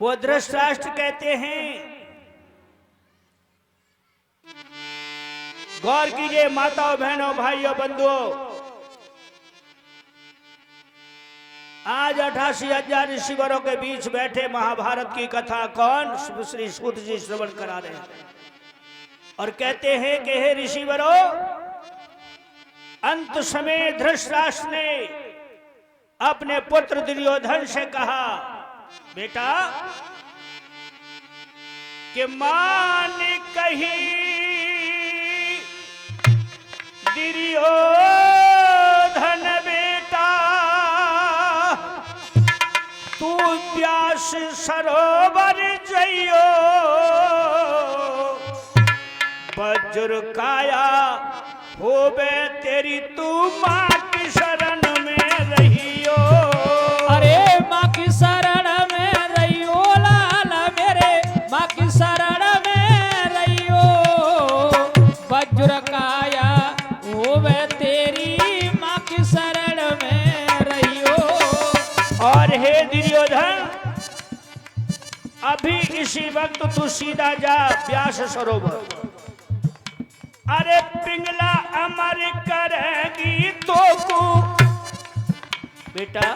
वो धृतराष्ट्र कहते हैं, गौर कीजिए माताओं बहनों भाइयों बंधुओं, आज 88,000 ऋषिवरों के बीच बैठे महाभारत की कथा कौन श्री सूत जी श्रवण करा रहे हैं और कहते हैं कि हे ऋषिवरों, अंत समय धृतराष्ट्र ने अपने पुत्र दुर्योधन से कहा, बेटा कि मान कही दुर्योधन बेटा तू व्यास सरोवर जइयो, वज्र काया होबे तेरी तू माँ की शरण में रहियो। अरे माँ की शरण में रहियो लाल मेरे, माँ की शरण में रहियो, वज्र काया होवे तेरी माँ की शरण में रहियो। और हे दुर्योधन, अभी इसी वक्त तू सीधा जा व्यास सरोवर, अरे पिंगला अमर करेगी तो को बेटा,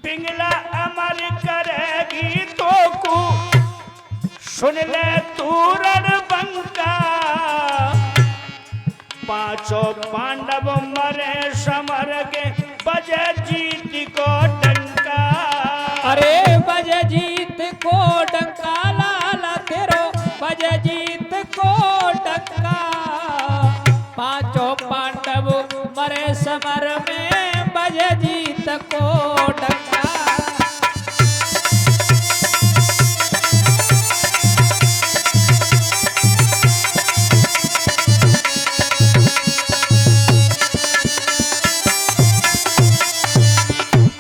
पिंगला अमर करेगी तो को सुन ले तू रणबंका, पांचों पांडव मरे समर के बजे जीत को डंका। अरे बजे जीत को डंका लाल तेरो, बजे जीत को डंका, पांचों पांडव मरे समर में बजे जीत को डंका।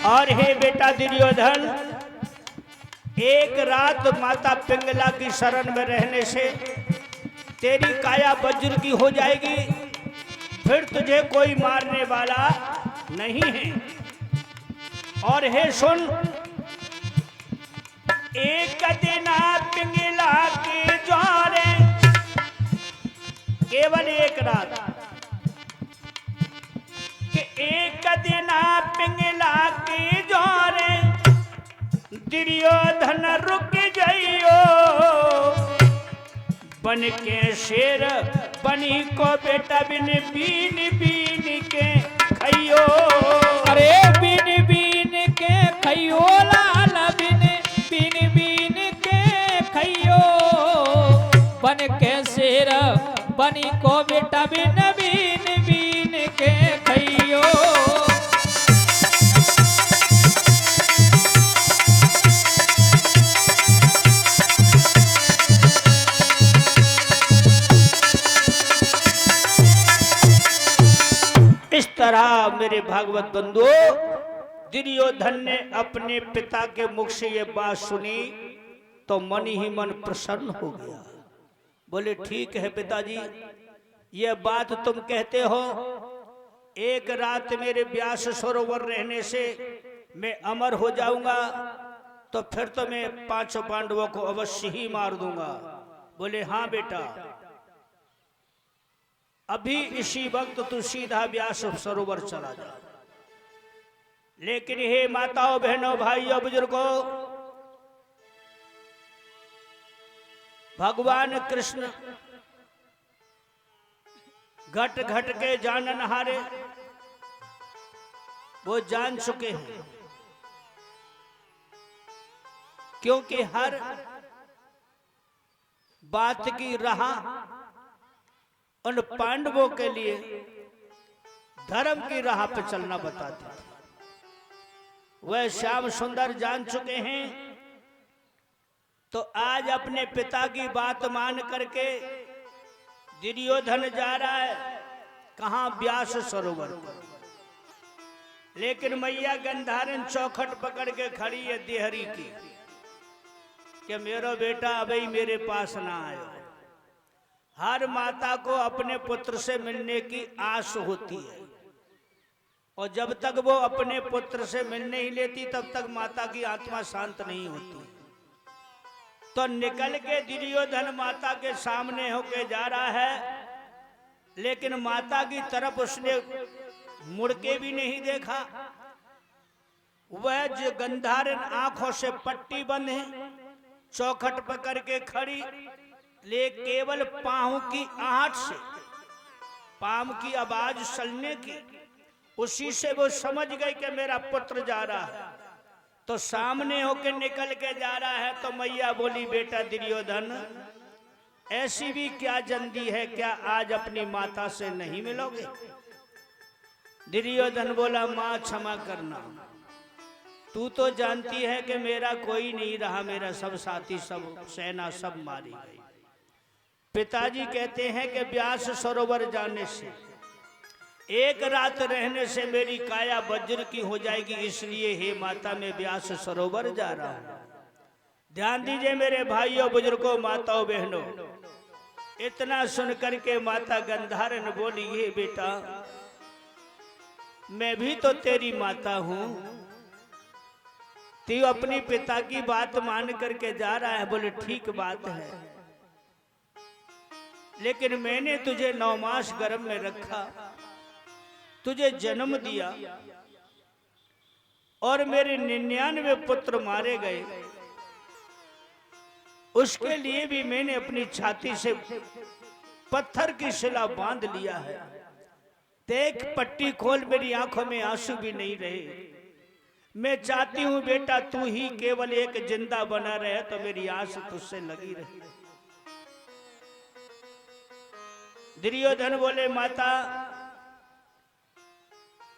और हे बेटा दुर्योधन, एक रात माता पिंगला की शरण में रहने से तेरी काया वज्र की हो जाएगी, फिर तुझे कोई मारने वाला नहीं है। और हे सुन, एक दिन पिंगला के द्वारे, केवल एक रात कि एक दिन पिंगला के द्वारे दुर्योधन रुक जाइयो, बन के शेर बनी को बेटा बिन बीन बीन के खइयो। अरे बीन बीन के खइयो लाल, बिन बीन बीन के खइयो, बन के शेर बनी को बेटा बिन बीन बीन के खइयो। इस तरह मेरे भागवत बंधुओं, दुर्योधन ने अपने पिता के मुख से ये बात सुनी तो मन ही मन प्रसन्न हो गया। बोले ठीक है पिताजी, ये बात तुम कहते हो, एक रात मेरे व्यास सरोवर रहने से मैं अमर हो जाऊंगा, तो फिर तो मैं पांचों पांडवों को अवश्य ही मार दूंगा। बोले हाँ बेटा, अभी इसी वक्त तू सीधा व्यास सरोवर चला जा। लेकिन हे माताओं बहनों भाइयों बुजुर्गों, भगवान कृष्ण घट घट के जाननहारे, वो जान चुके हैं, क्योंकि हर बात की राह उन पांडवों के लिए धर्म की राह पर चलना बताते थे। वह श्याम सुंदर जान चुके हैं, तो आज अपने पिता की बात मान करके दुर्योधन जा रहा है कहां, व्यास सरोवर। लेकिन मैया गंधारन चौखट पकड़ के खड़ी है देहरी की कि मेरा बेटा अभी मेरे पास ना आयो। हर माता को अपने पुत्र से मिलने की आस होती है, और जब तक वो अपने पुत्र से मिल नहीं लेती तब तक माता की आत्मा शांत नहीं होती। तो निकल के दुर्योधन माता के सामने होके जा रहा है, लेकिन माता की तरफ उसने मुड़ के भी नहीं देखा। वह जो गंधारण आंखों से पट्टी बंद है, चौखट पकड़ के खड़ी, ले केवल पांव की आहट से, पांव की आवाज चलने की, उसी से वो समझ गई कि मेरा पुत्र जा रहा है। तो सामने होके निकल के जा रहा है तो मैया बोली, बेटा दुर्योधन, ऐसी भी क्या जल्दी है, क्या आज अपनी माता से नहीं मिलोगे? दुर्योधन बोला, माँ क्षमा करना, तू तो जानती है कि मेरा कोई नहीं रहा, मेरा सब साथी, सब सेना सब मारी गई। पिताजी कहते हैं कि व्यास सरोवर जाने से, एक रात रहने से मेरी काया वज्र की हो जाएगी, इसलिए हे माता मैं व्यास सरोवर जा रहा हूं। ध्यान दीजिए मेरे भाइयों, बुजुर्गों, माताओं, बहनों, इतना सुनकर के माता गंधारण बोली, ये बेटा मैं भी तो तेरी माता हूं, तू अपनी पिता की बात मान करके जा रहा है। बोले ठीक बात है, लेकिन मैंने तुझे 9 मास गर्भ में रखा, तुझे जन्म दिया और मेरे 99 पुत्र मारे गए, उसके लिए भी मैंने अपनी छाती से पत्थर की शिला बांध लिया है। देख पट्टी खोल, मेरी आंखों में आंसू भी नहीं रहे। मैं चाहती हूं बेटा तू ही केवल एक जिंदा बना रहे, तो मेरी आस तुझसे लगी रही। दुर्योधन बोले, माता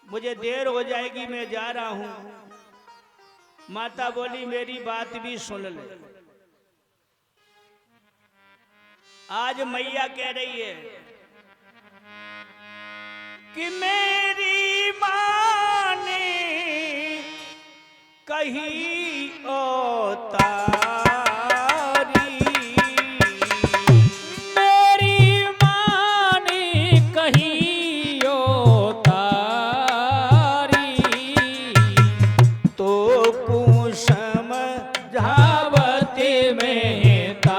मुझे देर हो जाएगी, मैं जा रहा हूं। माता बोली, मेरी बात भी सुन ले। आज मैया कह रही है कि मेरी मां ने कही ओ तारी, मेरी मां ने कही ओ तारी, तो कुसम झावते में तारी।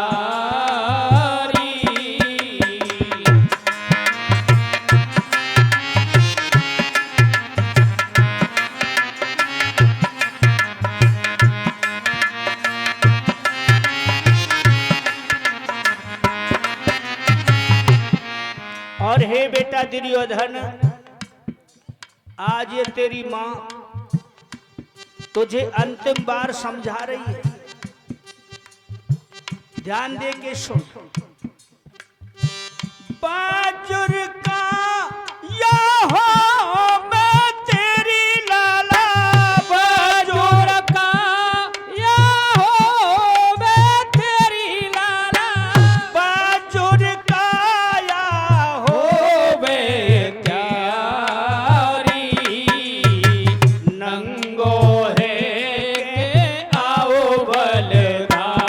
और हे बेटा दुर्योधन, आज ये तेरी मां तुझे अंतिम बार समझा रही है, ध्यान दे के सुन। बाजुर का या हो मैं तेरी लाला, बाजुर का या हो मैं तेरी लाला, बाजुर का या हो होवे त्यारी, नंगो है के आओ बलधारी।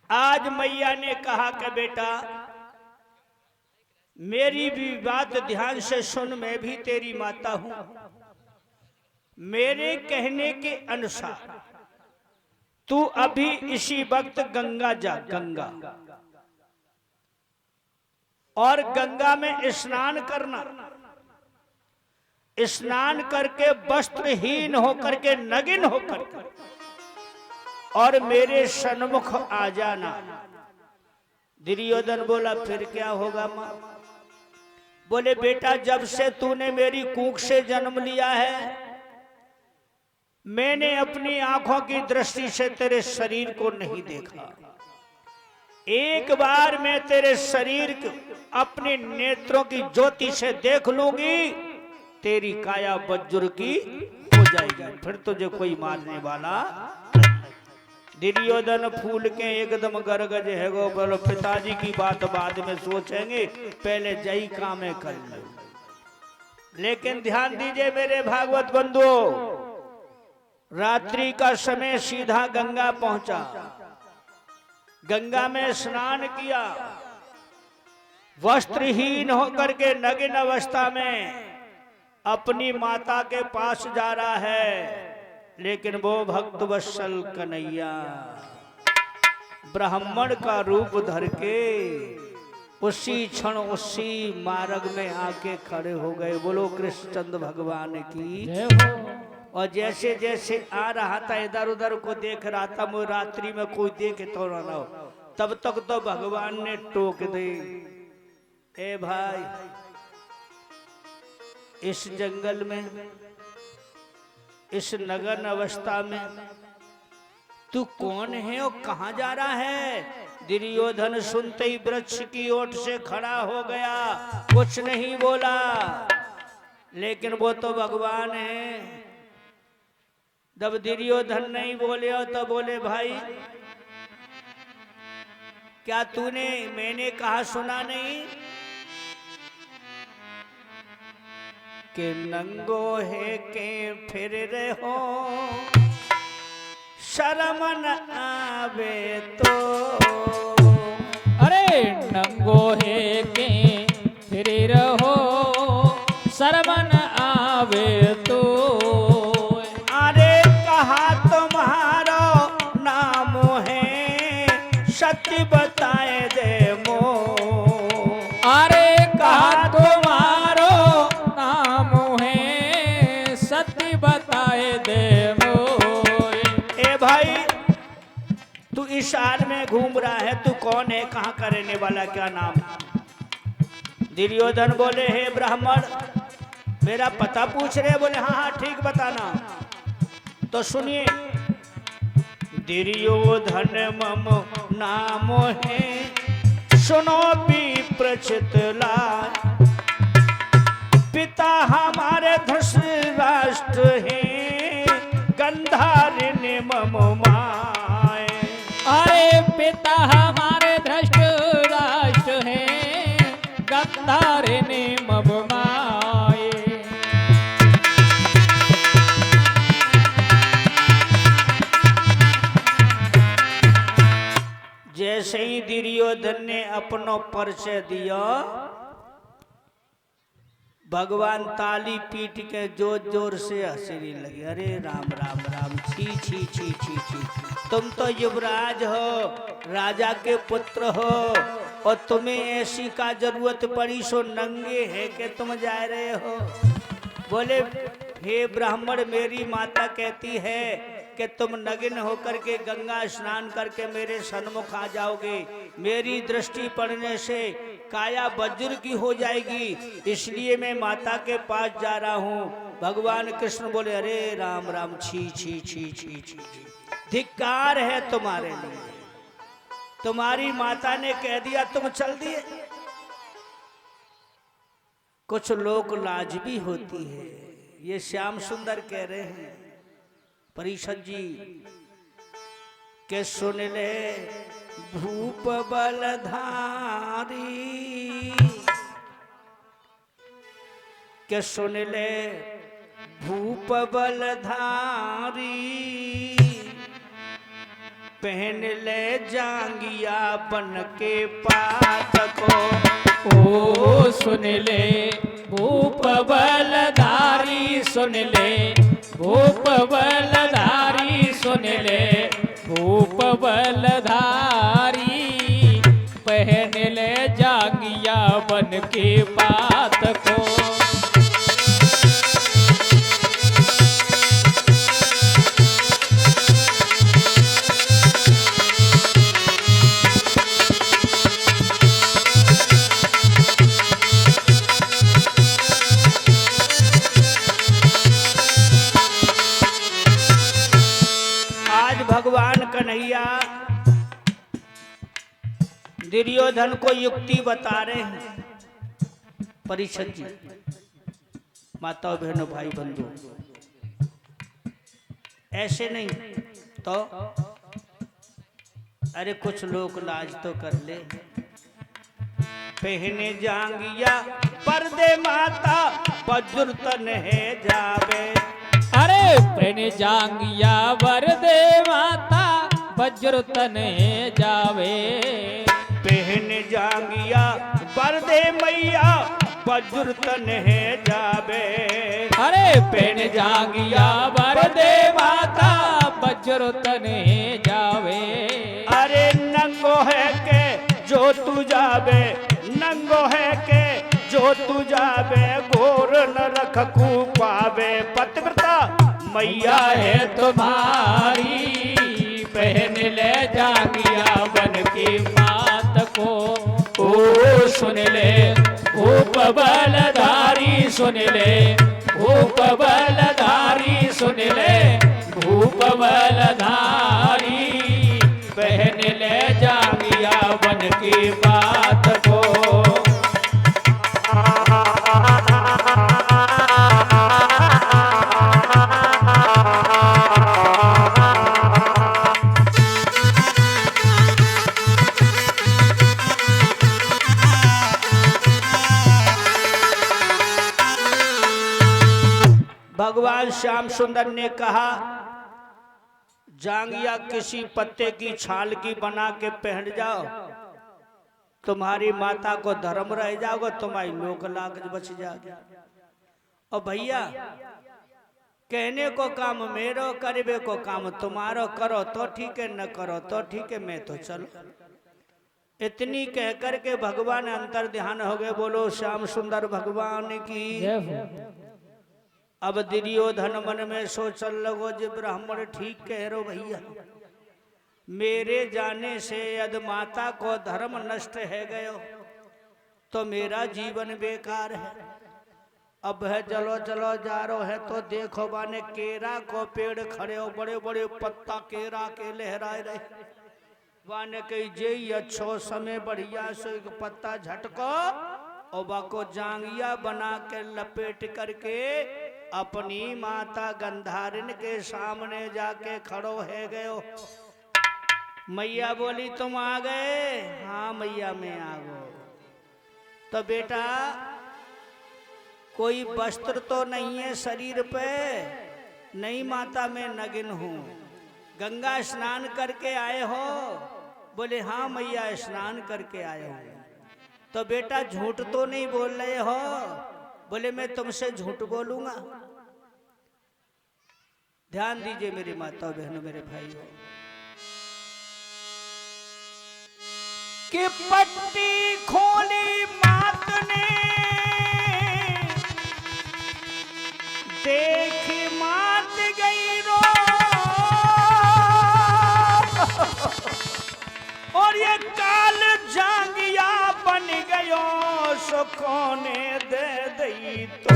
आज मैया ने कहा कि बेटा मेरी भी बात ध्यान से सुन, मैं भी तेरी माता हूं। मेरे कहने के अनुसार तू अभी इसी वक्त गंगा जा, गंगा, और गंगा में स्नान करना। स्नान करके वस्त्रहीन होकर के, नगिन होकर के, और मेरे सन्मुख आ जाना। दुर्योधन बोला, फिर क्या होगा मां? बोले, बेटा जब से तूने मेरी कूख से जन्म लिया है, मैंने अपनी आंखों की दृष्टि से तेरे शरीर को नहीं देखा। एक बार मैं तेरे शरीर को अपने नेत्रों की ज्योति से देख लूंगी, तेरी काया वज्र की हो जाएगी, फिर तुझे कोई मारने वाला। दुर्योधन फूल के एकदम गरगज है गो। बोलो पिताजी की बात बाद में सोचेंगे, पहले जई काम कर लो। लेकिन ध्यान दीजिए मेरे भागवत बंधुओं, रात्रि का समय सीधा गंगा पहुंचा, गंगा में स्नान किया, वस्त्रहीन होकर के नग्न अवस्था में अपनी माता के पास जा रहा है। लेकिन वो भक्त वत्सल कन्हैया ब्राह्मण का रूप धर के उसी क्षण उसी मार्ग में आके खड़े हो गए। बोलो कृष्णचंद्र भगवान की। जय हो। और जैसे जैसे आ रहा था, इधर उधर को देख रहा था, वो रात्रि में कोई देखे तो ना हो, तब तक तो भगवान ने टोक दी, ए भाई इस जंगल में, इस नगन अवस्था में तू कौन है और कहां जा रहा है? दुर्योधन सुनते ही वृक्ष की ओट से खड़ा हो गया, कुछ नहीं बोला। लेकिन वो तो भगवान है। जब दुर्योधन नहीं बोले तो बोले, भाई क्या तूने मैंने कहा सुना नहीं कि नंगो है के फिर रहो, शर्म न आवे तो। अरे नंगो है के फिर रहो, शर्म न आवे तो। अरे कहा तुम्हारो नाम है, सत्य बताए दे मो। अरे कहा तुम्हारो नाम है, सत्य बताए दे मोय। ए भाई तू इस साल में घूम रहा है, तू कौन है, कहाँ का रहने वाला, क्या नाम? दुर्योधन बोले, हे ब्राह्मण मेरा पता पूछ रहे? बोले हाँ हाँ ठीक बताना। तो सुनिए, दुर्योधन मम नाम है, सुनो विप्रचित लाज। पिता हमारे धृतराष्ट्र हैं, गंधारिणी मम माय। अरे पिता हमारे धृष्ट राष्ट्र हैं, गंधारिणी मम माय। जैसे ही दुर्योधन ने अपनो परिचय दिया, भगवान ताली पीट के जोर जोर से हंसने लगे। अरे राम राम राम, छी छी छी छी छी, तुम तो युवराज हो, राजा के पुत्र हो, और तुम्हें ऐसी का जरूरत पड़ी सो नंगे है कि तुम जा रहे हो। बोले, हे ब्राह्मण मेरी माता कहती है कि तुम नग्न होकर के गंगा स्नान करके मेरे सन्मुख आ जाओगे, मेरी दृष्टि पड़ने से काया वज्र की हो जाएगी, इसलिए मैं माता के पास जा रहा हूँ। भगवान कृष्ण बोले, अरे राम राम, छी छी छी छी छी, धिक्कार है तुम्हारे लिए, तुम्हारी माता ने कह दिया तुम चल दिए। कुछ लोग लाज भी होती है, ये श्याम सुंदर कह रहे हैं परिषद जी के सुन ले भूप बलधारी, के सुन ले भूप बलधारी, पहन ले जांगिया बन के पात को। ओ सुन ले भूप बलधारी, सुन ले भूप बलधारी, सुन ले भूप बलधारी, पहन ले जांगिया बन के पात को। भगवान कन्हैया दुर्योधन को युक्ति बता रहे हैं। परिषद जी, माताओं बहनों भाई बंधु, ऐसे नहीं तो अरे कुछ लोग लाज तो कर ले, पहने जांगिया पर्दे माता बजुर्तन है जावे। अरे पहने जांगिया वरदे माता वज्रतन जावे। पहने जांगिया पर्दे मैया बजुर्तन है जावे। अरे पहने जांगिया वरदे माता वज्रतन जावे। अरे नंगो है के जो तू जावे, नंगो है के जो तू जावे, गोर न रख कू पावे। पतिव्रता मैया है तुम्हारी पहन ले जांगिया बन की मात को। ओ सुन ले भूप बलधारी, सुन ले भूप बलधारी, सुन ले भूप बलधारी। पहन ले जांगिया बन की बात को। भगवान श्याम सुंदर ने कहा जांगिया किसी पत्ते की छाल की बना के पहन जाओ, तुम्हारी माता को धर्म रह जाओगे, तुम्हारी लोक लाग बच जाओगे। और भैया कहने को काम मेरो, करबे को काम तुम्हारो, करो तो ठीक है, न करो तो ठीक है, मैं तो चलो। इतनी कह करके भगवान अंतर ध्यान हो गए। बोलो श्याम सुंदर भगवान की। अब दुर्योधन मन में सोचल लगो जे ब्राह्मण ठीक कह रो भैया, मेरे जाने से यदि माता को धर्म नष्ट है गयो तो मेरा जीवन बेकार है। अब है चलो चलो जा रो है तो देखो बाने केरा को पेड़ खड़े हो, बड़े बड़े पत्ता केरा के लहराए रहे। वाने कही जे अच्छो समय बढ़िया से एक पत्ता झटको और बाको जांगिया बना के लपेट करके अपनी माता गंधारिन के सामने जाके खड़ो है गयो। मैया बोली तुम आ गए? हाँ मैया मैं आ गो। तो बेटा कोई वस्त्र तो नहीं है शरीर पे? नहीं माता मैं नग्न हूँ। गंगा स्नान करके आए हो? बोले हाँ मैया स्नान करके आए हो। तो बेटा झूठ तो नहीं बोल रहे हो? बोले मैं तुमसे झूठ बोलूंगा? ध्यान दीजिए मेरी माता बहनों मेरे भाइयों, कि पट्टी खोली मात ने, देख मात गई रो, और ये काल जांगिया बन गयो सुखों ने दे दई तो।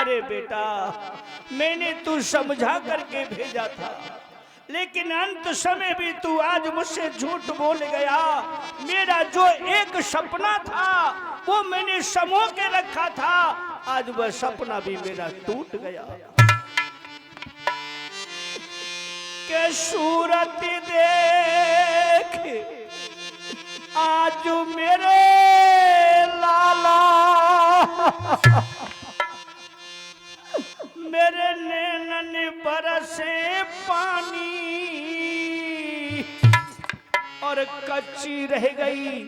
अरे बेटा मैंने तू समझा करके भेजा था, लेकिन अंत समय भी तू आज मुझसे झूठ बोल गया। मेरा जो एक सपना था वो मैंने समो के रखा था, आज वह सपना भी मेरा टूट गया। के सूरत देख आज मेरे लाला, मेरे नैनन बरसे पानी, और कच्ची रह गई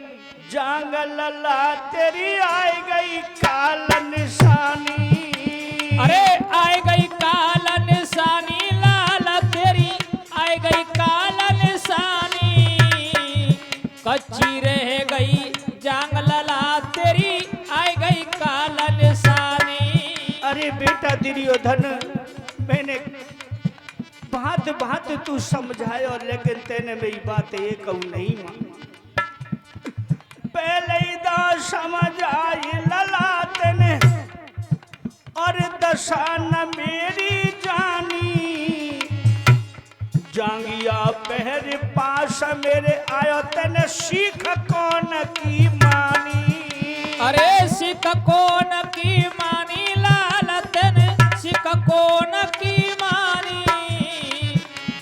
जांग लला तेरी आई गई काल निशानी। अरे आई गई काल निशानी लाला तेरी आई गई काल निशानी, कच्ची रह गई जांग लला तेरी आई गई काल निशानी। अरे बेटा दुर्योधन मैंने बात बात तू समझायो, लेकिन तेने मेरी बात एक नहीं मानी। पहले ही दा समझ आई लला तेने, और दशा न मेरी जानी। जांगिया पहर पास मेरे आयो तेने सीख कौन की मानी। अरे सीख कौन की मानी लाला तेने सीख कौन की मानी।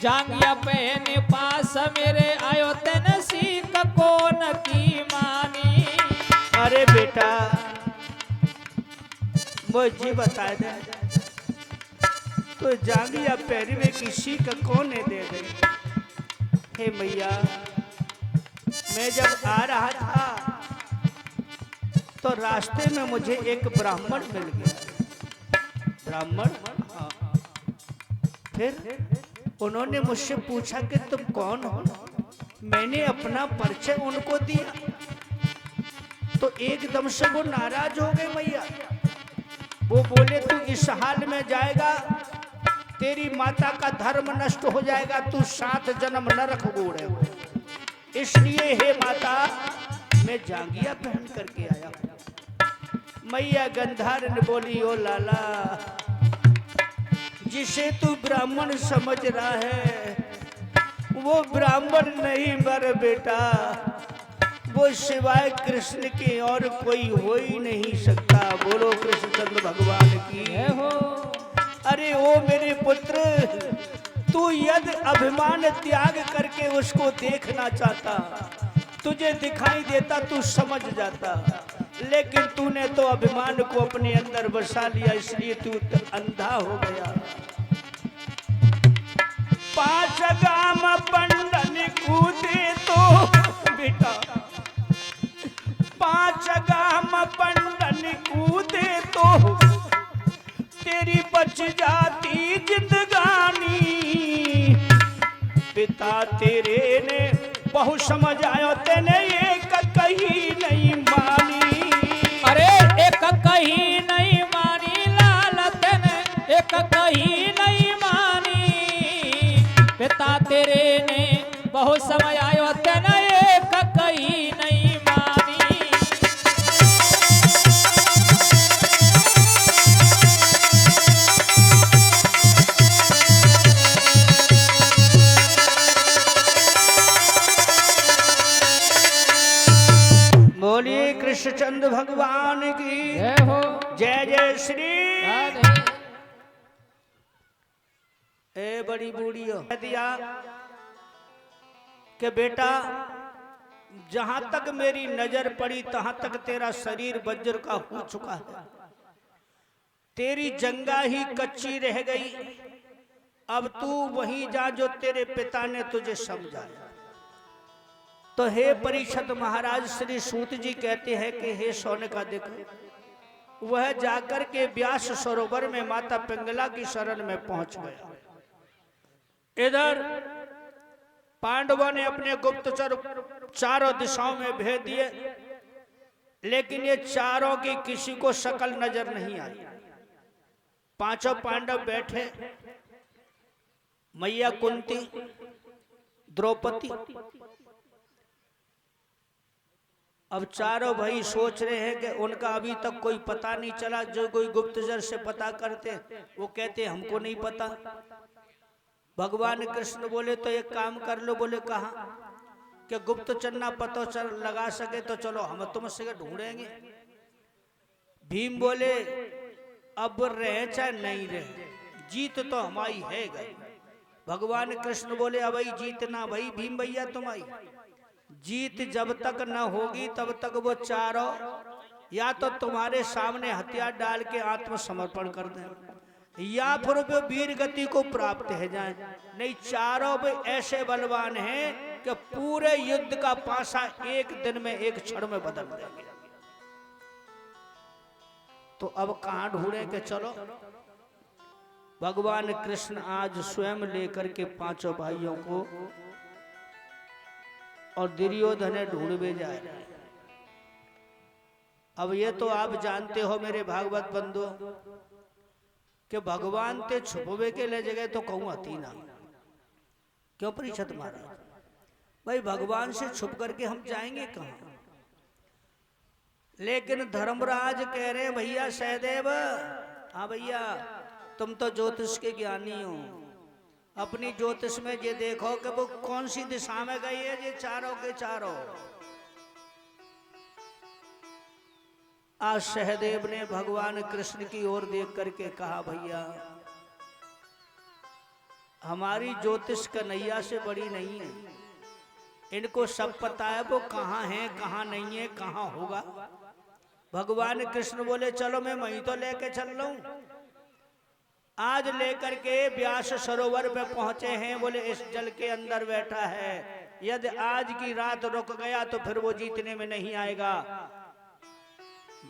जांगिया पहने पास मेरे आयो तेने सीख कौन की मानी। वो जी बता दे तो जांगिया पैरी में किसी का कौन है दे दे। हे मैया, मैं जब आ रहा था तो रास्ते में मुझे एक ब्राह्मण मिल गया। ब्राह्मण? हाँ। फिर उन्होंने मुझसे पूछा कि तुम कौन हो। मैंने अपना परिचय उनको दिया तो एकदम से वो नाराज हो गए मैया। वो बोले तू इस हाल में जाएगा, तेरी माता का धर्म नष्ट हो जाएगा, तू 7 जन्म नरक गोड़े हो। इसलिए हे माता, मैं जांगिया पहन करके आया हूं। मैया गंधारन बोली, ओ लाला, जिसे तू ब्राह्मण समझ रहा है वो ब्राह्मण नहीं मर बेटा, वो सिवाय कृष्ण के और कोई हो ही नहीं सकता। बोलो कृष्णचंद्र भगवान की जय हो। अरे ओ मेरे पुत्र, तू यदि अभिमान त्याग करके उसको देखना चाहता, तुझे दिखाई देता, तू समझ जाता, लेकिन तूने तो अभिमान को अपने अंदर बसा लिया, इसलिए तू अंधा हो गया। 5 गाम पंडन कूदे तो बेटा, 5 गाम पंडन कूदे तो तेरी बच जाती जिंदगानी। पिता तेरे ने बहु समझ आयो, तेने एक कही नहीं मानी। अरे एक कही नहीं मानी लाल, तेने एक कही नहीं मानी। पिता तेरे ने बहुत समय आयो, तेने एक कही नहीं मानी। बोलिए कृष्णचंद्र भगवान की जय हो। जय जय श्री। राधे। ए बड़ी बूढ़ियो दिया कि बेटा, जहां तक मेरी नजर पड़ी तहां तक तेरा शरीर वज्र का हो चुका है, तेरी जंगा ही कच्ची रह गई। अब तू वहीं जा जो तेरे पिता ने तुझे समझाया। तो हे परीक्षित महाराज, श्री सूत जी कहते हैं कि हे सोनिका देखो, वह जाकर के व्यास सरोवर में माता पिंगला की शरण में पहुंच गया। इधर पांडवों ने अपने गुप्तचर चारों दिशाओं में भेज दिए, लेकिन ये चारों की किसी को शकल नजर नहीं आई। 5 पांडव बैठे, मैया कुंती, द्रौपदी। अब चारों भाई सोच रहे हैं कि उनका अभी तक कोई पता नहीं चला। जो कोई गुप्तचर से पता करते वो कहते हमको नहीं पता। भगवान कृष्ण बोले तो एक काम कर लो। बोले कहा कि गुप्तचर ना पता चल लगा सके तो चलो हम तुमसे ढूंढेंगे। भीम बोले अब रहे चाहे नहीं रहे, जीत तो हमारी है गई। भगवान कृष्ण बोले अब जीत ना भाई भीम भैया तुम्हारी जीत जब तक न होगी तब तक वो चारों या तो तुम्हारे सामने हथियार डाल के आत्मसमर्पण कर दें या फिर वे वीर गति को प्राप्त है जाएं। नहीं, चारों भी ऐसे बलवान हैं कि पूरे युद्ध का पासा एक दिन में, एक क्षण में बदल देंगे। तो अब कहां ढूंढे के चलो। भगवान कृष्ण आज स्वयं लेकर के 5 भाइयों को और दुर्योधन ढूंढवे जा रहे हैं। अब ये तो आप जानते हो मेरे भागवत बंधु कि भगवान ते छुपवे के ले जगह तो कहूं आती ना। क्यों परीक्षित महाराज? भाई भगवान से छुप करके हम जाएंगे कहां? लेकिन धर्मराज कह रहे भैया सहदेव, हाँ भैया तुम तो ज्योतिष के ज्ञानी हो, अपनी ज्योतिष में ये देखो कि वो कौन सी दिशा में गई है ये चारों के चारों। आज सहदेव ने भगवान कृष्ण की ओर देख करके कहा भैया हमारी ज्योतिष कन्हैया से बड़ी नहीं है, इनको सब पता है वो कहाँ है कहाँ नहीं है कहाँ होगा। भगवान कृष्ण बोले चलो मैं वहीं तो लेके चल रहा हूं। आज लेकर के व्यास सरोवर पे पहुंचे हैं, बोले इस जल के अंदर बैठा है, यदि आज की रात रुक गया तो फिर वो जीतने में नहीं आएगा।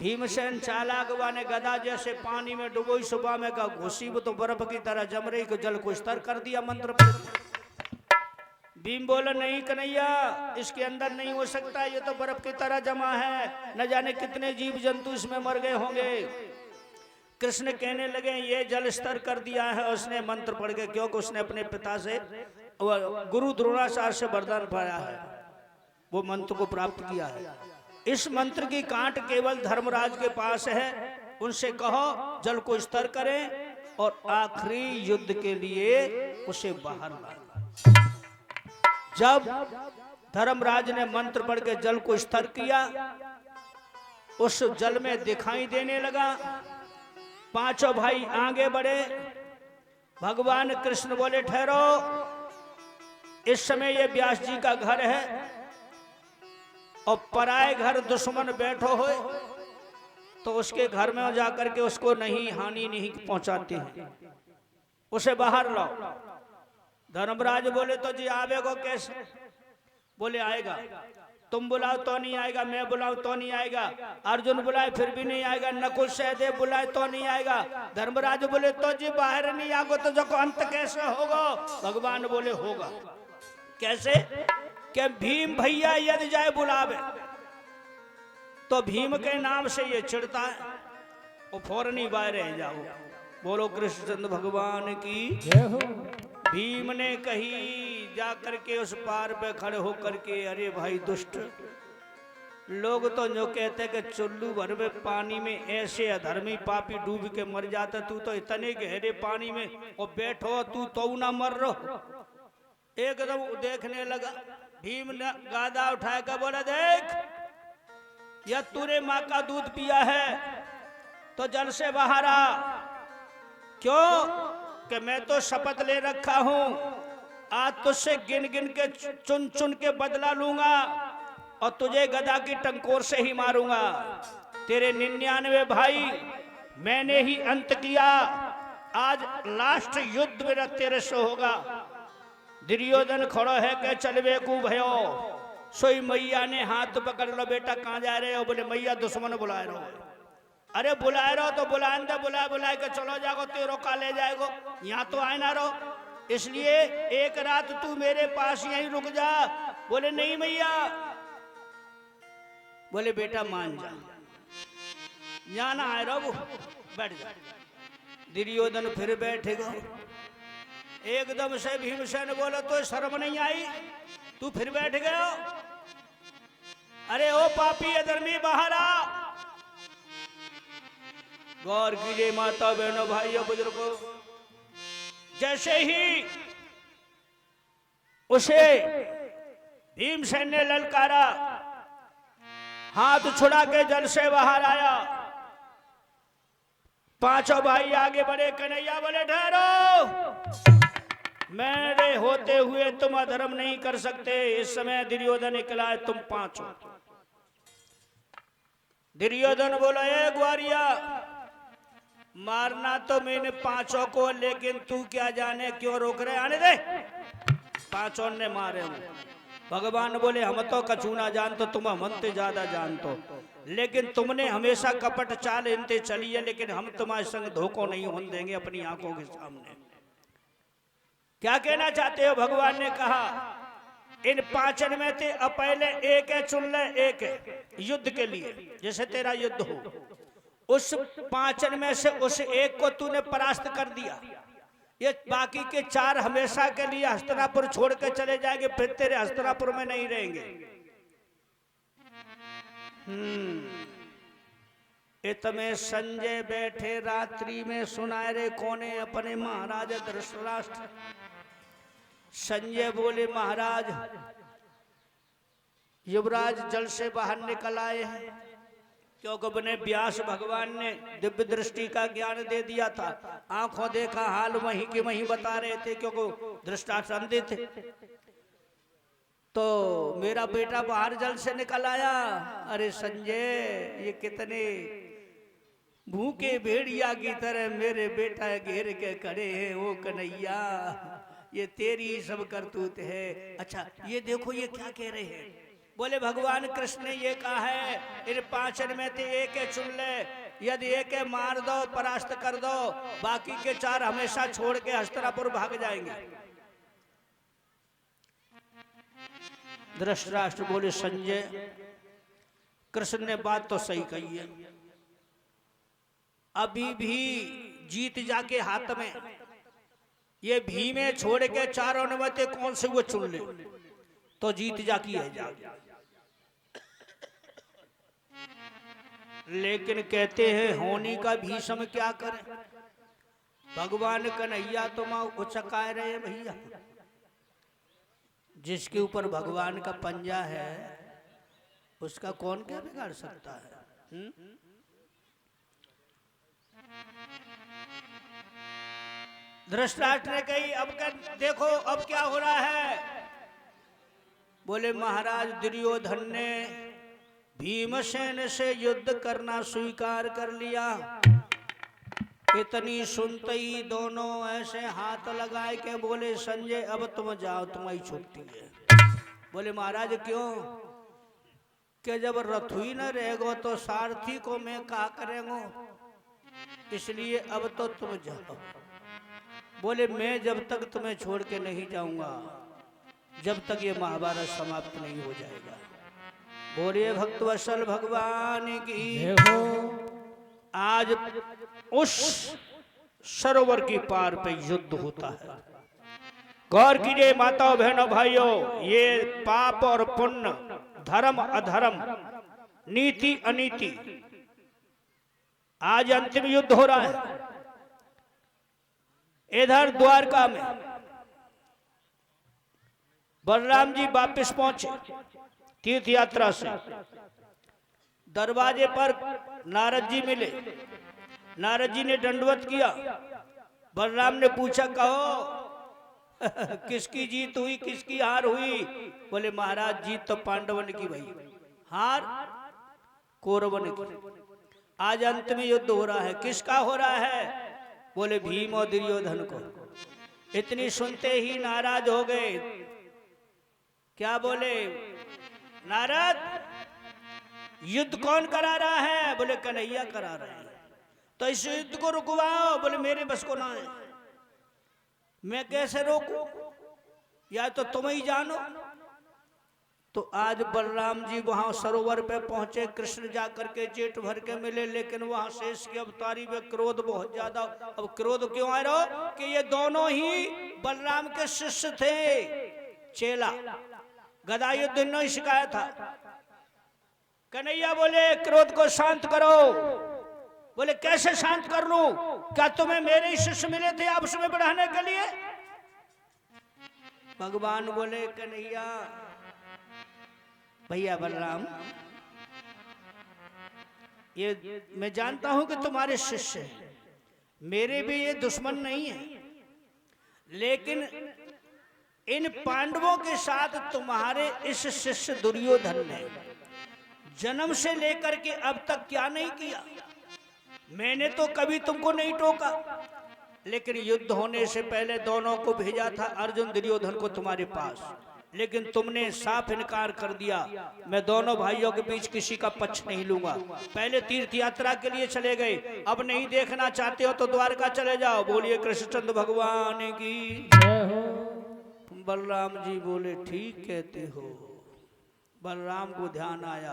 भीमसेन चालाक ने गदा जैसे पानी में डुबोई, सुबह में का घुसी वो तो बर्फ की तरह जम रही को जल को स्तर कर दिया मंत्र पर। भीम बोला नहीं कन्हैया, इसके अंदर नहीं हो सकता, ये तो बर्फ की तरह जमा है, न जाने कितने जीव जंतु इसमें मर गए होंगे। कृष्ण कहने लगे ये जल स्तर कर दिया है उसने मंत्र पढ़ के, क्योंकि उसने अपने पिता से गुरु द्रोणाचार्य से वरदान पाया है, वो मंत्र को प्राप्त किया है। इस मंत्र की कांट केवल धर्मराज के पास है, उनसे कहो जल को स्तर करें और आखिरी युद्ध के लिए उसे बाहर लाए। जब धर्मराज ने मंत्र पढ़ के जल को स्तर किया, उस जल में दिखाई देने लगा। पांचों भाई आगे बढ़े। भगवान कृष्ण बोले ठहरो, इस समय ये व्यास जी का घर है और पराए घर दुश्मन बैठो हो तो उसके घर में जाकर के उसको नहीं हानि नहीं पहुंचाते हैं, उसे बाहर लाओ। धर्मराज बोले तो जी आवेगो कैसे? बोले आएगा, तुम बुलाओ तो नहीं आएगा, मैं बुलाऊं तो नहीं आएगा, अर्जुन बुलाए फिर भी नहीं आएगा, नकुल सहदेव बुलाए तो नहीं आएगा। धर्मराज बोले तो जी बाहर नहीं आगो तो जो अंत कैसे होगा? भगवान बोले होगा। कैसे? कि भीम भैया यदि जाए बुलावे तो भीम के नाम से ये चिढ़ता है और फौरन ही बाहर रह जाओ। बोलो कृष्णचंद्र भगवान की जय हो। भीम ने कही जाकर के उस पार पे खड़े होकर के, अरे भाई दुष्ट, लोग तो जो कहते कि चुल्लू भर में पानी में ऐसे अधर्मी पापी डूब के मर जाता, तू तो इतने गहरे पानी में और बैठो तू तो ना मर रहो। एकदम देखने लगा। भीम ने गादा उठाया कर बोला देख, या तूने माँ का दूध पिया है तो जल से बाहर आ। क्यों? कि मैं तो शपथ ले रखा हूं, आज तुझसे गिन गिन के चुन चुन के बदला लूंगा और तुझे गदा की टंकोर से ही मारूंगा। तेरे 99 भाई मैंने ही अंत किया, आज लास्ट युद्ध मेरा तेरे से होगा। दुर्योधन खड़ो है के चलवे को भयो। सोई मैया ने हाथ पकड़ लो, बेटा कहाँ जा रहे हो? बोले मैया दुश्मन बुलाए रहो। अरे बुलाए रहो तो बुलाए दे, बुलाए के चलो जाओ, तेरो का ले जाएगो, यहाँ तो आए ना रहो, इसलिए एक रात तू मेरे पास यहीं रुक जा। बोले नहीं मैया। बोले बेटा मान जा, जाना आए रहो, बैठ जा। दुर्योधन फिर बैठेगा। एकदम से भीमसेन बोला तो शर्म नहीं आई, तू फिर बैठ गया? अरे ओ पापी अधर्मी बाहर आ। गौर कीजिए माता बहनों भाइयों बुजुर्गों, जैसे ही उसे भीमसेन ने ललकारा, हाथ छुड़ा के जल से बाहर आया। पांचों भाई आगे बढ़े। कन्हैया बोले ठहरो, मेरे होते हुए तुम अधर्म नहीं कर सकते। इस समय दुर्योधन निकला है, तुम पांचों। दुर्योधन बोला ए ग्वारिया, मारना तो मैंने पांचों को, लेकिन तू क्या जाने क्यों रोक रहे? आने दे। पांचों ने मारे हूं। भगवान बोले हम तो कछु ना जानतो, तुम हमसे ज्यादा जानतो, लेकिन तुमने हमेशा कपट चाल इनते चली है, लेकिन हम तुम्हारे संग धोखो नहीं होने देंगे अपनी आंखों के सामने। क्या कहना चाहते हो? भगवान ने कहा इन पांचन में थे, अब पहले एक है चुन ले, एक है युद्ध के लिए, जैसे तेरा युद्ध हो। उस पांचन में से उस एक को तूने परास्त कर दिया, ये बाकी के 4 हमेशा के लिए हस्तिनापुर छोड़ के चले जाएंगे, फिर तेरे हस्तिनापुर में नहीं रहेंगे। इतने संजय बैठे रात्रि में सुनारे कोने अपने महाराज धृतराष्ट्र। संजय बोले महाराज, युवराज जल से बाहर निकल आए हैं, क्योंकि अपने व्यास भगवान ने दिव्य दृष्टि का ज्ञान दे दिया था। आंखों देखा हाल वहीं के वहीं बता रहे थे, क्योंकि दृष्टांत अंधे थे। तो मेरा बेटा बाहर जल से निकल आया। अरे संजय, ये कितने भूखे भेड़िया की तरह मेरे बेटा घेर के खड़े हैं। ओ कन्हैया, ये तेरी सब करतूत है। अच्छा ये देखो, ये क्या कह रहे हैं? बोले भगवान कृष्ण ने ये कहा है, इन 5 में से एक चुन ले, यदि एक मार दो, परास्त कर दो, बाकी के 4 हमेशा छोड़ के हस्तिनापुर भाग जाएंगे। धृतराष्ट्र बोले संजय, कृष्ण ने बात तो सही कही है, अभी भी जीत जाके हाथ में, ये भीमे छोड़ के 4 में से कौन से वो चुन ले तो जीत जाकी है जा। लेकिन कहते हैं होनी का भीषम क्या करे, भगवान कन्हैया तो मां उचकाए रहे भैया। जिसके ऊपर भगवान का पंजा है उसका कौन क्या बिगाड़ सकता है? धृतराष्ट्र ने कही, अब देखो अब क्या हो रहा है। बोले महाराज दुर्योधन ने भीमसेन से युद्ध करना स्वीकार कर लिया। इतनी सुनते ही दोनों ऐसे हाथ लगाए के बोले संजय अब तुम जाओ, तुम्हारी छुट्टी है। बोले महाराज क्यों? कि जब रथ ही न रहेगो तो सारथी को मैं क्या करेंगो, इसलिए अब तो तुम जाओ। बोले मैं जब तक तुम्हें छोड़ के नहीं जाऊंगा जब तक ये महाभारत समाप्त नहीं हो जाएगा। बोलिए भक्तवत्सल भगवान की। आज उस सरोवर की पार पे युद्ध होता है। गौर कीजिए माताओं बहनों भाइयों, ये पाप और पुण्य, धर्म अधर्म, नीति अनीति, आज अंतिम युद्ध हो रहा है। इधर द्वारका में बलराम जी वापिस पहुंचे तीर्थ यात्रा से। दरवाजे पर नारद जी मिले। नारद जी ने दंडवत किया। बलराम ने पूछा, कहो किसकी जीत हुई, किसकी हार हुई? बोले महाराज जीत तो पांडवन की भई, हार कौरवन की। आज अंत में युद्ध हो रहा है, किसका हो रहा है? बोले भीम और दुर्योधन को। इतनी सुनते ही नाराज हो गए। क्या बोले नारद, युद्ध कौन करा रहा है? बोले कन्हैया करा रहे हैं। तो इस युद्ध को रुकवाओ। बोले मेरे बस को ना है, मैं कैसे रोकूं, या तो तुम ही जानो। तो आज बलराम जी वहां सरोवर पे पहुंचे। कृष्ण जाकर के जेठ भर के मिले, लेकिन वहां शेष की अवतारी में क्रोध बहुत ज्यादा। अब क्रोध क्यों आ रहा? कि ये दोनों ही बलराम के शिष्य थे, चेला। गदा युद्ध ने सिखाया था। कन्हैया बोले क्रोध को शांत करो। बोले कैसे शांत कर लूं? क्या तुम्हें मेरे ही शिष्य मिले थे आपस में बढ़ाने के लिए? भगवान बोले कन्हैया, भैया बलराम, ये मैं जानता हूं कि तुम्हारे शिष्य हैं, मेरे भी ये दुश्मन नहीं है, लेकिन इन पांडवों के साथ तुम्हारे इस शिष्य दुर्योधन ने जन्म से लेकर के अब तक क्या नहीं किया। मैंने तो कभी तुमको नहीं टोका, लेकिन युद्ध होने से पहले दोनों को भेजा था अर्जुन दुर्योधन को तुम्हारे पास, लेकिन तुमने साफ इनकार कर दिया। मैं दोनों भाइयों के बीच किसी का पक्ष नहीं लूंगा। पहले तीर्थ यात्रा के लिए चले गए, अब नहीं देखना चाहते हो तो द्वारका चले जाओ। बोलिए कृष्णचंद्र भगवान की। बलराम जी बोले ठीक कहते हो। बलराम को ध्यान आया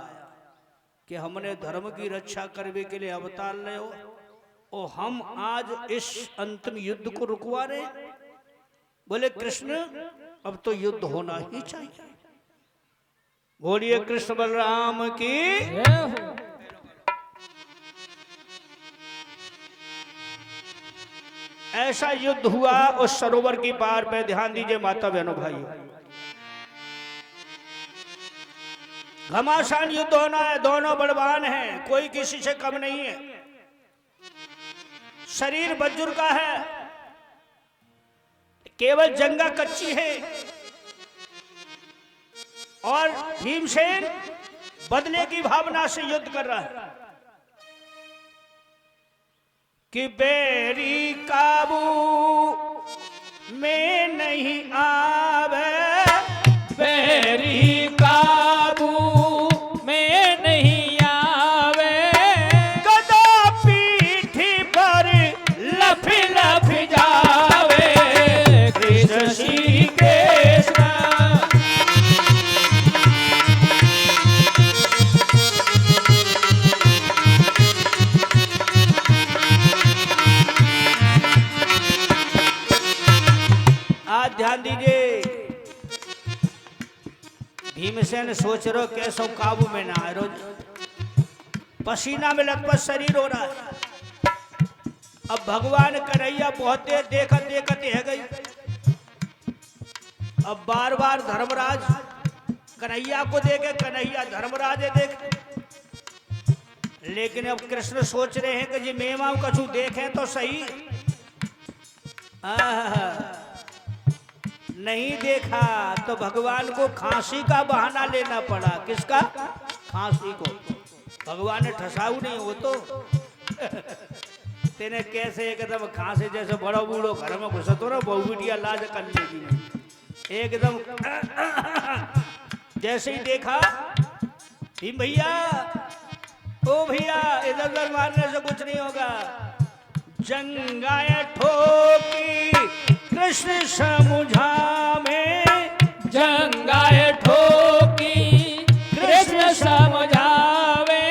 कि हमने धर्म की रक्षा करने के लिए अवतार ले हो, और हम आज इस अंतिम युद्ध को रुकवा रहे। बोले कृष्ण, अब तो युद्ध होना ही चाहिए। बोलिए कृष्ण बलराम की। ऐसा युद्ध हुआ उस सरोवर की पार पे। ध्यान दीजिए माता बहनों भाइयों, घमासान युद्ध होना है। दोनों बलवान हैं, कोई किसी से कम नहीं है। शरीर बज्जुर का है, केवल जंगा कच्ची है। और भीमसेन बदले की भावना से युद्ध कर रहा है कि बैरी काबू में नहीं आवे, बैरी काबू में नहीं आवे, गदा पीठी पर लफ लफ जावे, कृष्ण श्री कृष्ण। आज ध्यान दीजिए, भीमसेन सोच रहे हो कैसो काबू में ना आए, रोज पसीना में लथपथ शरीर हो रहा है। अब भगवान कन्हैया बहुत देर देखत देखत है गई। अब बार बार धर्मराज कन्हैया को देखे, कन्हैया धर्मराज देखे, लेकिन अब कृष्ण सोच रहे हैं कि जी मेवा कछु देखें तो सही। नहीं देखा तो भगवान को खांसी का बहाना लेना पड़ा। किसका? खांसी को। भगवान ने ठसाऊ नहीं हो तो तेने कैसे एकदम खांसी जैसे बड़ो बूढ़ो घर में घुसतो ना बहु बिटिया लाज करने की, एकदम जैसे ही देखा भीम भैया, ओ भैया इधर उधर मारने से कुछ नहीं होगा। जंगाए ठोकी कृष्ण समुझा में, जंगाए ठोकी कृष्ण समझावे,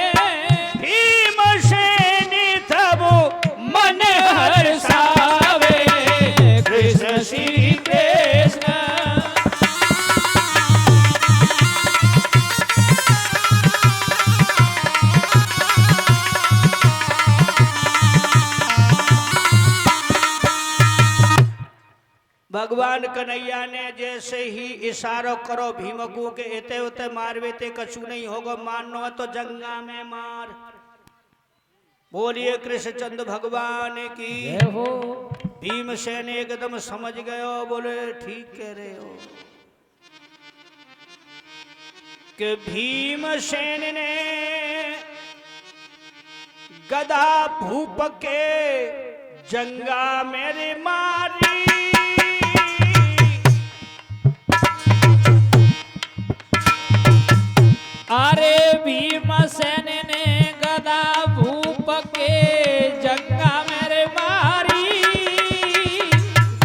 भीमसेन तब मन हर्षावे, कृष्ण श्री कृष्ण। भगवान कन्हैया ने जैसे ही इशारो करो भीमकू के एते उते मारवे ते कछु नहीं होगा, मानो है तो जंगा में मार। बोलिए कृष्णचंद्र भगवान की जय हो। भीमसेन एकदम समझ गयो, बोले ठीक कह रहे हो कि भीमसेन ने गदा भूप के जंगा मेरे मारी। अरे भीमसेन ने गदा भूप के जंगा मेरे मारी,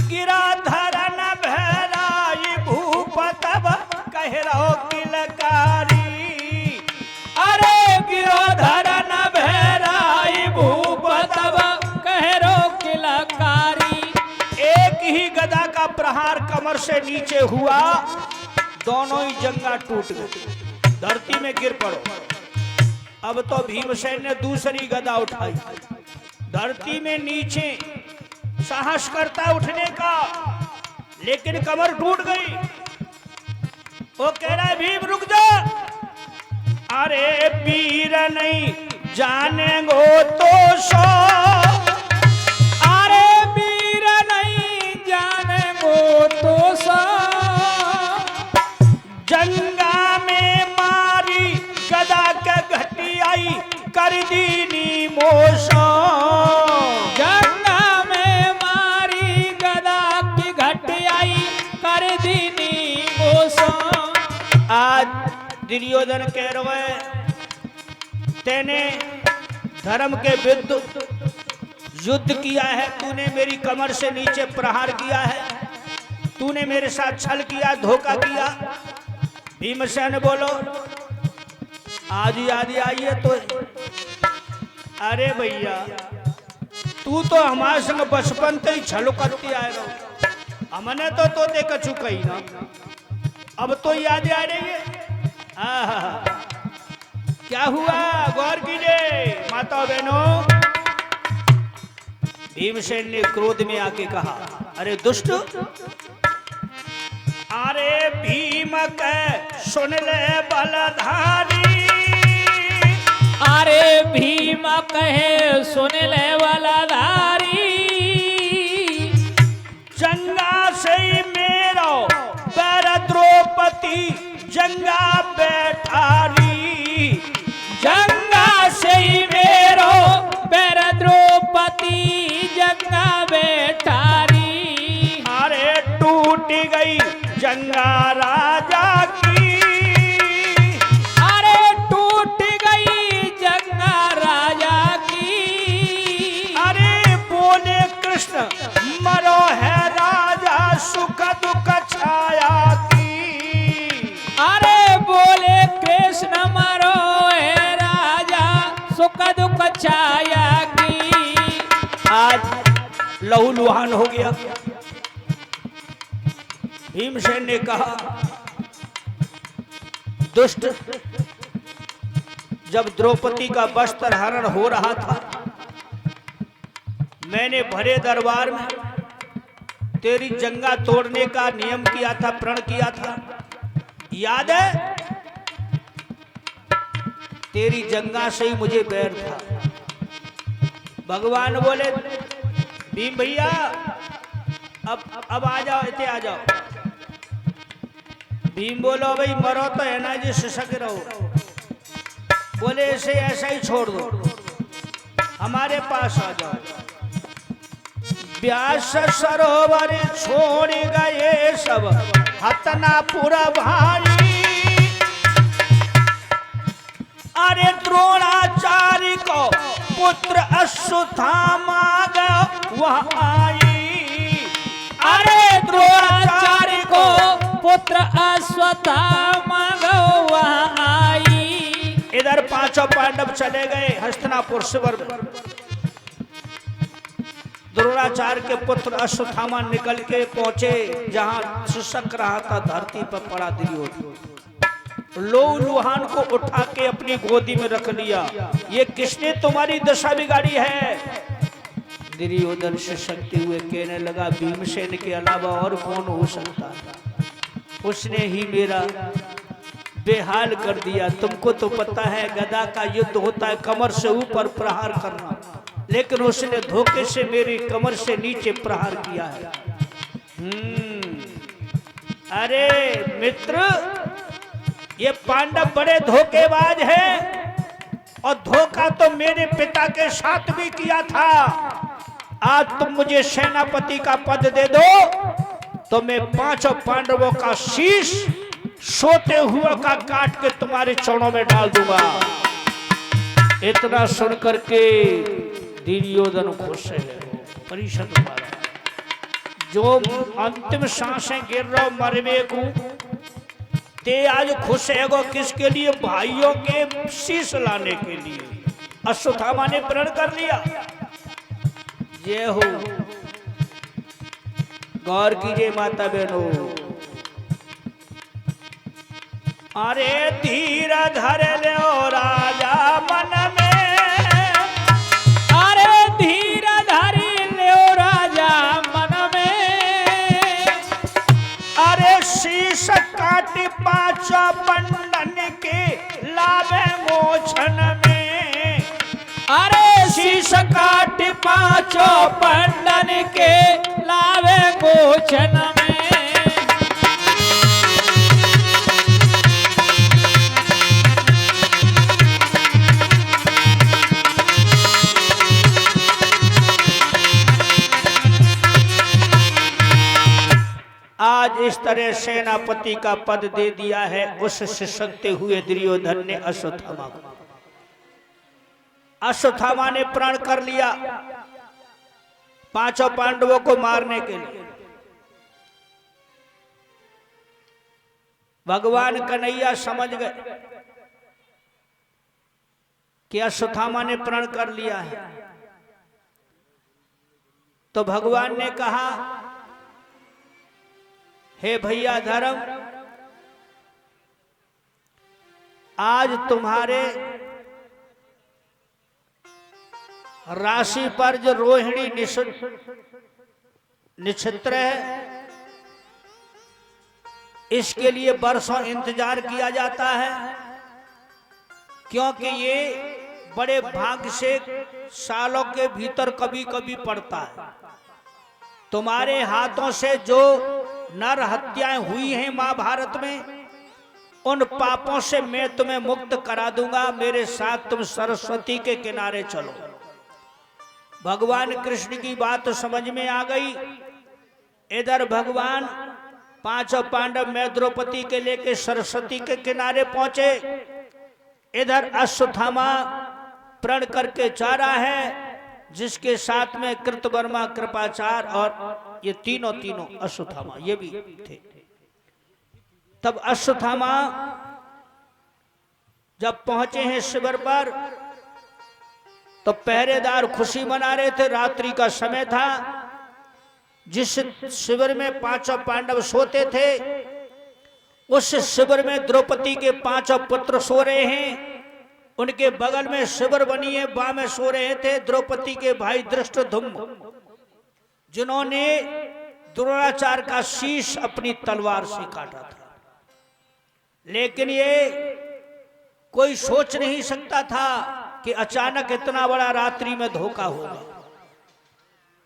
गिरा धरन भैराई भूप तब कह रहो किलकारी। अरे गिरो धरन भैराई भूप तब कह रो किलकारी। एक ही गदा का प्रहार कमर से नीचे हुआ, दोनों ही जंगा टूट गए, धरती में गिर पड़ो। अब तो भीमसेन ने दूसरी गदा उठाई, धरती में नीचे साहस करता उठने का, लेकिन कमर टूट गई। वो कह रहा है भीम रुक जा। अरे वीर नहीं जानेंगो तो सो, अरे वीर नहीं जानेंगो तो सो, जंगा में मारी गदा के घटी आई कर दीनी मोशो। जंगा में मारी गदा की घटी आई कर दीनी मोशो। आज दुर्योधन कह रहे तेने धर्म के विरुद्ध युद्ध किया है, तूने मेरी कमर से नीचे प्रहार किया है, तूने मेरे साथ छल किया, धोखा किया। भीमसेन बोलो आज याद आई है तो, अरे भैया तू तो हमारे संग बचपन से ही छल करती आए रहो, हमने तो तोते कछु कही ना, अब तो याद आ रही है। क्या हुआ गौर कीजिए माता बहनों। भीमसेन ने क्रोध में आके कहा, अरे दुष्ट, अरे भीम के सुन ले बलधारी। अरे भीम कहे सुन ले बलधारी, जंगा से मेरा पैर द्रौपदी जंगा बैठारी। जंगा से ही मेरो पैर द्रौपदी जंगा बैठारी। अरे टूट गई जंगा राजा की, अरे टूट गई जंगा राजा की। अरे बोले कृष्ण मरो है राजा सुख दुख छाया की। अरे बोले कृष्ण मरो है राजा सुख दुख छाया की। आज लहूलुहान हो गया। भीमसेन ने कहा दुष्ट, जब द्रौपदी का वस्त्र हरण हो रहा था, मैंने भरे दरबार में तेरी जंगा तोड़ने का नियम किया था, प्रण किया था, याद है? तेरी जंगा से ही मुझे बैर था। भगवान बोले भीम भैया अब आ जाओ, इतने आ जाओ। भीम बोलो भाई मरो तो है ना जी, शिशक रहो। बोले ऐसे ऐसा ही छोड़ दो, हमारे पास आ जाओ। व्यास सरोवर छोड़ गए सब हतनापुर भाई। अरे द्रोणाचार्य को पुत्र अश्वत्थामा वह आई। अरे द्रोणाचार्य को पुत्र अश्वत्थामा वह आई। इधर पांचों पांडव चले गए हस्तिनापुर शिविर में। द्रोणाचार्य के पुत्र अश्वत्थामा निकल के पहुंचे जहां शिशक रहा था, धरती पर पड़ा दुर्योधन। लहूलुहान को उठा के अपनी गोदी में रख लिया। ये किसने तुम्हारी दशा बिगाड़ी है? दुर्योधन शिशकते हुए कहने लगा भीमसेन के अलावा और कौन हो सकता था? उसने ही मेरा बेहाल कर दिया। तुमको तो पता है गदा का युद्ध होता है कमर से ऊपर प्रहार करना, लेकिन उसने धोखे से मेरी कमर से नीचे प्रहार किया है। अरे मित्र, ये पांडव बड़े धोखेबाज हैं, और धोखा तो मेरे पिता के साथ भी किया था। आज तुम मुझे सेनापति का पद दे दो तो मैं पांचों पांडवों का शीश सोते हुए का काट के तुम्हारे चरणों में डाल दूंगा। इतना सुन करके दुर्योधन खुश है। परिषद जो अंतिम सांसें गिर रहा मरवे को ते आज खुश है गो किसके लिए? भाइयों के शीश लाने के लिए। अश्वत्थामा ने प्रण कर लिया। जय हो, गौर कीजिए माता बहनों। अरे धीर धर लो राजा मन में, अरे धीर धर लो राजा मन में। अरे शीश काट पांचों पंडन के लावे मोचन में। अरे शीश काट पांचों पंडन के लावे मोचन में। आज इस तरह सेनापति का पद दे दिया है उस सिसकते हुए दुर्योधन ने अश्वत्थामा को। अश्वत्थामा ने प्रण कर लिया पांचों पांडवों को मारने के लिए। भगवान कन्हैया समझ गए कि अश्वत्थामा ने प्रण कर लिया है, तो भगवान ने कहा हे भैया धर्म, आज तुम्हारे राशि पर जो रोहिणी नक्षत्र है इसके लिए बरसों इंतजार किया जाता है, क्योंकि ये बड़े भाग्य से सालों के भीतर कभी कभी पड़ता है। तुम्हारे हाथों से जो नर हत्याएं हुई हैं महाभारत में, उन पापों से मैं तुम्हें मुक्त करा दूंगा, मेरे साथ तुम सरस्वती के किनारे चलो। भगवान कृष्ण की बात समझ में आ गई। इधर भगवान पांचों पांडव में द्रौपदी के लेके सरस्वती के किनारे पहुंचे। इधर अश्वत्थामा प्रण करके जा रहा है, जिसके साथ में कृतवर्मा, कृपाचार्य और ये तीनों अश्वत्थामा ये भी थे। तब अश्वत्थामा जब पहुंचे हैं शिविर पर, तो पहरेदार खुशी मना रहे थे। रात्रि का समय था। जिस शिविर में पांचों पांडव सोते थे, उस शिविर में द्रौपदी के पांचों पुत्र सो रहे हैं। उनके बगल में शिविर बनी है, वहां में सो रहे थे द्रौपदी के भाई धृष्टद्युम्न, जिन्होंने द्रोणाचार्य का शीश अपनी तलवार से काटा था। लेकिन ये कोई सोच नहीं सकता था कि अचानक इतना बड़ा रात्रि में धोखा होगा।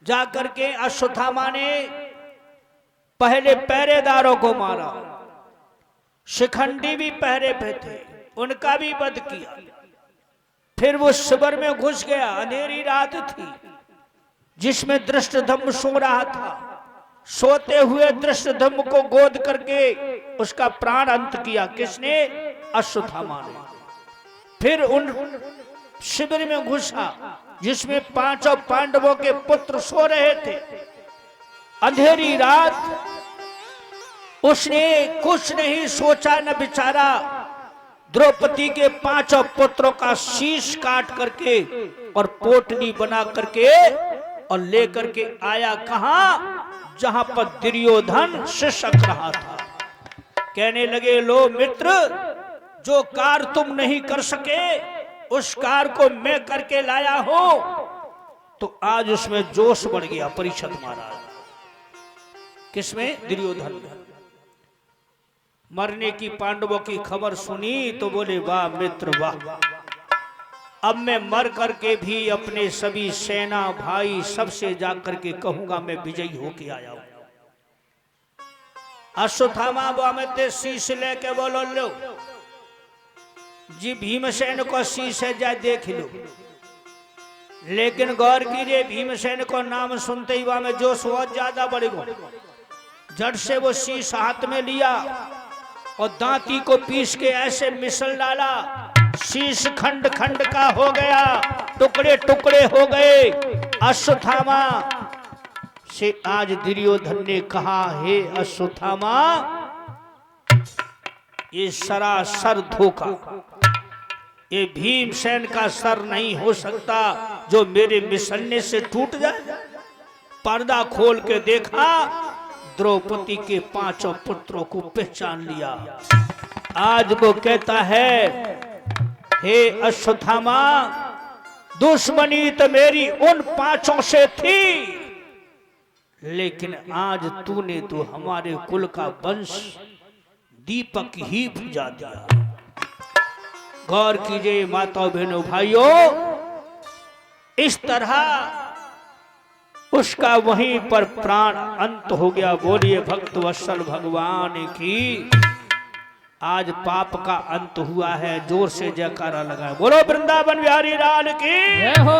जाकर के अश्वत्थामा ने पहले पहरेदारों को मारा, शिखंडी भी पहरे पे थे, उनका भी वध किया। फिर वो शिविर में घुस गया। अंधेरी रात थी, जिसमें धृष्टद्युम्न सो रहा था। सोते हुए धृष्टद्युम्न को गोद करके उसका प्राण अंत किया। किसने? अश्वत्थामा ने। फिर उन शिविर में घुसा, जिसमें पांचों पांडवों के पुत्र सो रहे थे। अंधेरी रात, उसने कुछ नहीं सोचा न विचारा, द्रौपदी के पांचों पुत्रों का शीश काट करके और पोटली बना करके और लेकर के आया। कहां? जहां पर दुर्योधन शिशक रहा था। कहने लगे, लो मित्र, जो कार्य तुम नहीं कर सके, उस कार्य को मैं करके लाया हूं। तो आज उसमें जोश बढ़ गया परीक्षित महाराज। किसमें? दुर्योधन में। मरने की पांडवों की खबर सुनी तो बोले, वाह मित्र वाह, अब मैं मर करके भी अपने सभी सेना भाई सबसे जाकर के कहूंगा मैं विजयी होके आया हूं। अश्वत्थामा बामते शीश लेके बोलो, लो जी भीमसेन को शीश है, जाए देख लो। लेकिन गौर कीजिए, भीमसेन को नाम सुनते ही वहां में जोश बहुत ज्यादा बढ़ गया। झट से वो शीश हाथ में लिया और दांती को पीस के ऐसे मिसल डाला। शीश खंड खंड का हो गया, टुकड़े टुकड़े हो गए। अश्वत्थामा से आज दुर्योधन ने कहा, हे अश्वत्थामा, ये सरासर धोखा, ये भीमसेन का सर नहीं हो सकता जो मेरे मिसलने से टूट जाए। पर्दा खोल के देखा, द्रौपदी के पांचों पुत्रों को पहचान लिया। आज वो कहता है, हे अश्वत्थामा, दुश्मनी तो मेरी उन पांचों से थी, लेकिन आज तूने तो हमारे कुल का वंश दीपक ही बुझा दिया। गौर कीजिए माताओं बहनों भाइयों, इस तरह उसका वहीं पर प्राण अंत हो गया। बोलिए भक्त वत्सल भगवान की। आज पाप का अंत हुआ है। जोर से जयकारा लगाए, बोलो वृंदावन बिहारी लाल की। जय हो।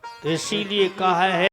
तो इसीलिए कहा है